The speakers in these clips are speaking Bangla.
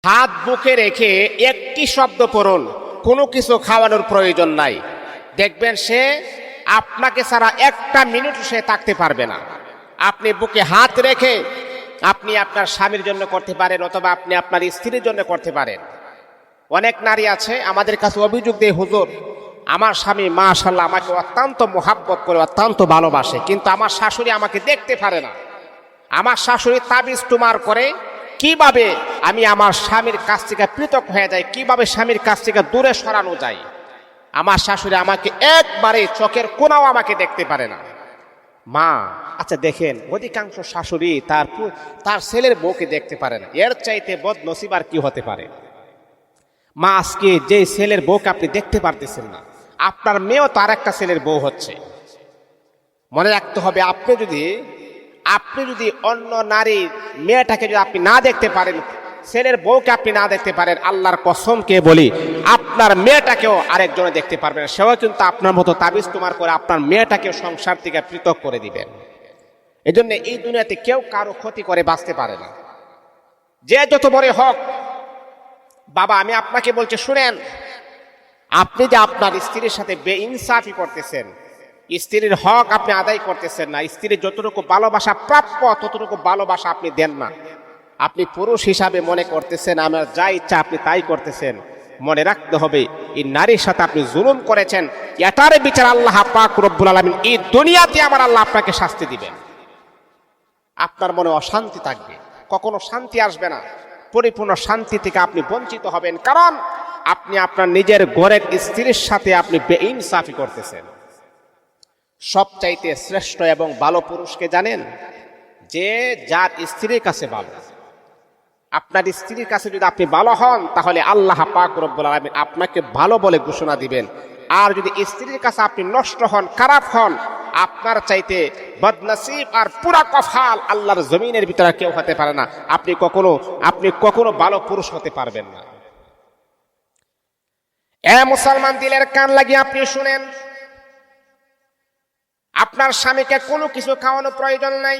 হাত বুকে রেখে একটি শব্দ পড়ুন, কোনো কিছু খাওয়ানোর প্রয়োজন নাই। দেখবেন সে আপনাকে ছাড়া একটা মিনিট সে থাকতে পারবে না। আপনি বুকে হাত রেখে আপনি আপনার স্বামীর জন্য করতে পারেন, অথবা আপনি আপনার স্ত্রীর জন্য করতে পারেন। অনেক নারী আছে আমাদের কাছে অভিযোগ দিয়ে, হুজুর আমার স্বামী মাশাআল্লাহ আমাকে অত্যন্ত মোহাব্বত করে, অত্যন্ত ভালোবাসে, কিন্তু আমার শাশুড়ি আমাকে দেখতে পারে না। আমার শাশুড়ি তাবিজ তুমার করে, কিভাবে আমি আমার স্বামীর কাছ থেকে পৃথক হয়ে যাই, কিভাবে স্বামীর কাছ থেকে দূরে সরানো যায়। আমার শাশুড়ি আমাকে একবারে চোখের কোণাও আমাকে দেখতে পারে না। মা, আচ্ছা দেখেন, অধিকাংশ শাশুড়ি তার ছেলের বউকে দেখতে পারে না। এর চাইতে বদনসিব আর কি হতে পারে? মা, আজকে যে ছেলের বউকে আপনি দেখতে পারতেছেন না, আপনার মেয়েও তো আর একটা ছেলের বউ হচ্ছে। মনে রাখতে হবে, আপনি যদি অন্য নারীর মেয়েটাকে যদি আপনি না দেখতে পারেন, ছেলের বউকে আপনি না দেখতে পারেন, আল্লাহর কসমকে বলি আপনার মেয়েটাকেও আরেকজনে দেখতে পারবেন। সেও কিন্তু আপনার মতো তাবিজ তোমার করে আপনার মেয়েটাকেও সংসার থেকে পৃথক করে দিবেন। এই জন্য এই দুনিয়াতে কেউ কারো ক্ষতি করে বাঁচতে পারে না, যে যত বড় হোক। বাবা, আমি আপনাকে বলছি, শুনেন, আপনি যে আপনার স্ত্রীর সাথে বেইনসাফি করতেছেন, স্ত্রীর হক আপনি আদায় করতেছেন না, স্ত্রীর যতটুকু ভালোবাসা প্রাপ্য ততটুকু ভালোবাসা আপনি দেন না। আপনি পুরুষ হিসাবে মনে করতেছেন আমার যা ইচ্ছা আপনি তাই করতেছেন। মনে রাখতে হবে, এই নারীর সাথে আপনি জুলুম করেছেন, এটার বিচার আল্লাহ পাক রব্বুল আলামিন এই দুনিয়াতে আমার আল্লাহ আপনাকে শাস্তি দিবেন। আপনার মনে অশান্তি থাকবে, কখনো শান্তি আসবে না, পরিপূর্ণ শান্তি থেকে আপনি বঞ্চিত হবেন, কারণ আপনি আপনার নিজের ঘরের স্ত্রীর সাথে আপনি বেইনসাফি করতেছেন। সবচাইতে শ্রেষ্ঠ এবং ভালো পুরুষকে জানেন? যে যার স্ত্রীর কাছে ভালো। আপনার স্ত্রীর কাছে যদি আপনি ভালো হন, তাহলে আল্লাহ পাক রব্বুল আলামিন আপনাকে ভালো বলে ঘোষণা দিবেন। আর যদি স্ত্রীর কাছে আপনি নষ্ট হন, খারাপ হন, আপনার চাইতে বদনসিব আর পুরা কফাল আল্লাহর জমিনের ভিতরে কেউ হতে পারে না। আপনি কখনো ভালো পুরুষ হতে পারবেন না। এ মুসলমান, দিলের কান লাগিয়ে আপনি শুনেন, আপনার স্বামীকে কোনো কিছু খাওয়ানোর প্রয়োজন নাই,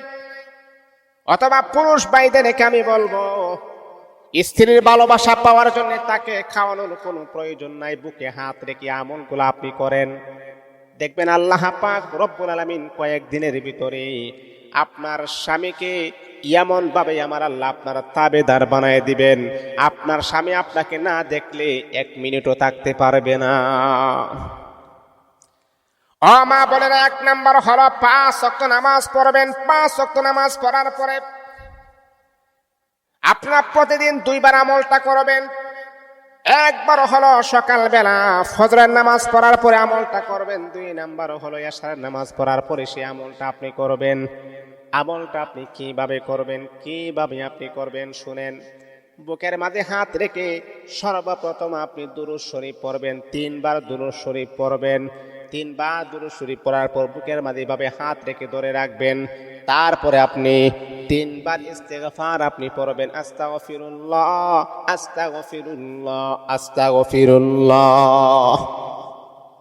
অথবা পুরুষ ভাইদেরকে আমি বলবো, স্ত্রীর ভালোবাসা পাওয়ার জন্য তাকে খাওয়ানোর কোনো প্রয়োজন নাই। বুকে হাত রেখে আমলগুলো আপনি করেন, দেখবেন আল্লাহ পাক রব্বুল আলামিন কয়েকদিনের ভিতরে আপনার স্বামীকে এমন ভাবে আমার আল্লাহ আপনার তাবেদার বানায় দিবেন, আপনার স্বামী আপনাকে না দেখলে এক মিনিটও থাকতে পারবে না। ও মা বোনেরা, 1 নাম্বার হলো 5 ওয়াক্ত নামাজ পড়বেন। 5 ওয়াক্ত নামাজ পড়ার পরে আপনারা প্রতিদিন 2 বার আমলটা করবেন। একবার হলো সকালবেলা ফজরের নামাজ পড়ার পরে আমলটা করবেন। 2 নাম্বার হলো এশার নামাজ পড়ার পরে সেই আমলটা আপনি করবেন। আমলটা আপনি কিভাবে করবেন শুনেন। বুকের মাঝে হাত রেখে সর্বপ্রথম আপনি দুরূদ শরীফ পড়বেন, 3 বার দুরূদ শরীফ পড়বেন। 3 বার দুরূদ শরীফ পড়ার পর বুকের মাঝে এভাবে হাত রেখে ধরে রাখবেন। তারপরে আপনি 3 বার ইস্তেগফার আপনি পড়বেন, আস্তাগফিরুল্লাহ আস্তাগফিরুল্লাহ আস্তাগফিরুল্লাহ।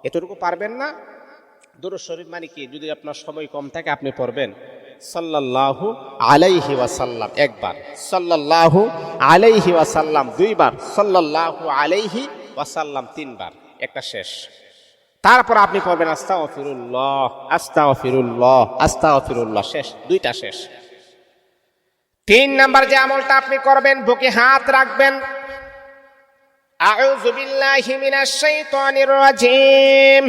এতটুকু পারবেন না? দুরূদ শরীফ মানে কি? যদি আপনার সময় কম থাকে আপনি পড়বেন সাল্লাল্লাহু আলাইহি ওয়াসাল্লাম 1 বার, সাল্লাল্লাহু আলাইহি ওয়াসাল্লাম 2 বার, সাল্লাল্লাহু আলাইহি ওয়াসাল্লাম 3 বার, একটা শেষ। তারপর আপনি পড়বেন আস্তাগফিরুল্লাহ আস্তাগফিরুল্লাহ আস্তাগফিরুল্লাহ, শেষ, 2টা শেষ। 3 নাম্বার যে আমলটা আপনি করবেন, বুকে হাত রাখবেন, আউযু বিল্লাহি মিনাশ শাইতানির রাজিম,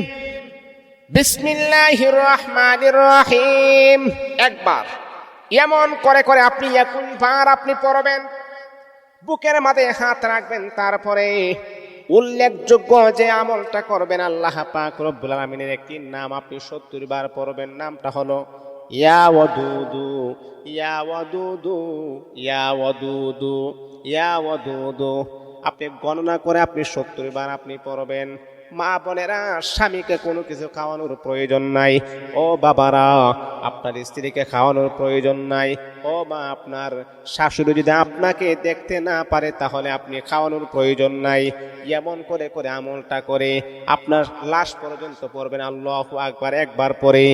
বিসমিল্লাহির রহমানির রহিম, 1 বার। এমন করে করে আপনি 1 বার আপনি পড়বেন, বুকের মাঝে হাত রাখবেন। তারপরে উল্লেখযোগ্য যে আমলটা করবেন, আল্লাহ পাক রব্বুল আলামিনের একটি নাম আপনি 70 বার পড়বেন। নামটা হলো ইয়া ওয়াদুদু ইয়া ওয়াদুদু ইয়া ওয়াদুদু ইয়া ওয়াদুদু। আপনি গণনা করে আপনি 70 বার আপনি পড়বেন। মা বোনেরা, স্বামীকে কোনো কিছু খাওয়ানোর প্রয়োজন নাই। ও বাবারা, আপনার স্ত্রীকে খাওয়ানোর প্রয়োজন নাই। ও মা, আপনার শাশুড়ি যদি আপনাকে দেখতে না পারে তাহলে আপনি খাওয়ানোর প্রয়োজন নাই। এমন করে করে আমলটা করে আপনার লাশ পর্যন্ত পড়বেন আল্লাহু আকবার একবার পরে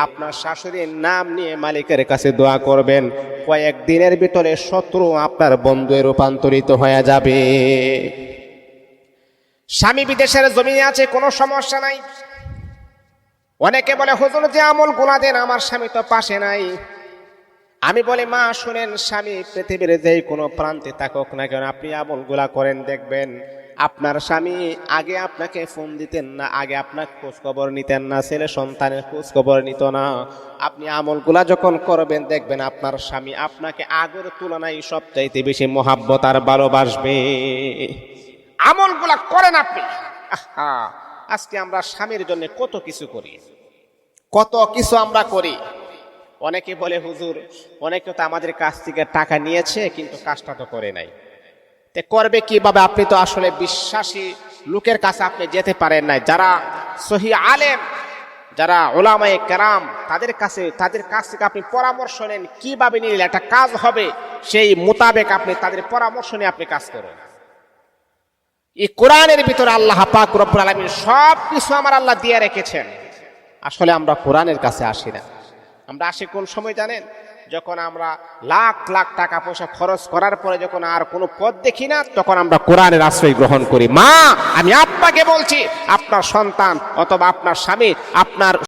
আপনার শাশুড়ির নাম নিয়ে মালিকের কাছে দোয়া করবেন। কয়েকদিনের ভিতরে শত্রু আপনার বন্ধুয়ে রূপান্তরিত হয়ে যাবে। স্বামী বিদেশের জমিনে আছে, কোনো সমস্যা নাই। অনেকে বলে হুজুর যে আমল গুলা দেন, আমার স্বামী তো পাশে নাই। আমি বলি মা শুনেন, স্বামী পৃথিবীর যে কোনো প্রান্তে থাকুক না কেন, আপনি আমল গুলা করেন, দেখবেন আপনার স্বামী আগে আপনাকে ফোন দিতেন না, আগে আপনার খোঁজ খবর নিতেন না, ছেলে সন্তানের খোঁজ খবর নিত না। আপনি আমলগুলা যখন করবেন দেখবেন আপনার স্বামী আপনাকে আগের তুলনায় সবচাইতে বেশি মহাব্বত আর ভালোবাসবে। আমলগুলা করেন আপনি। আজকে আমরা স্বামীর জন্য কত কিছু করি, কত কিছু আমরা করি। অনেকে বলে হুজুর, অনেকে তো আমাদের কাছ থেকে টাকা নিয়েছে কিন্তু কাজটা তো করে নাই। তে করবে কিভাবে? আপনি তো আসলে বিশ্বাসী লোকের কাছে আপনি যেতে পারেন নাই। যারা সহি আলেম, যারা উলামায়ে কেরাম, তাদের কাছ থেকে আপনি পরামর্শ নেন, কিভাবে নিলে একটা কাজ হবে সেই মোতাবেক আপনি তাদের পরামর্শ নিয়ে আপনি কাজ করুন। এই কোরআনের ভিতরে আল্লাহ পাক রব্বুল আলামিন সব কিছু আমার আল্লাহ দিয়ে রেখেছেন। আসলে আমরা কোরআনের কাছে আসি না। আমরা আসি কোন সময় জানেন? যখন আমরা লাখ লাখ টাকা পয়সা খরচ করার পরে যখন আর কোনো পথ দেখি না, তখন আমরা কোরআনের আশ্রয় গ্রহণ করি। মা, আমি আপনাকে বলছি, আপনার সন্তান অথবা আপনার স্বামী, আপনার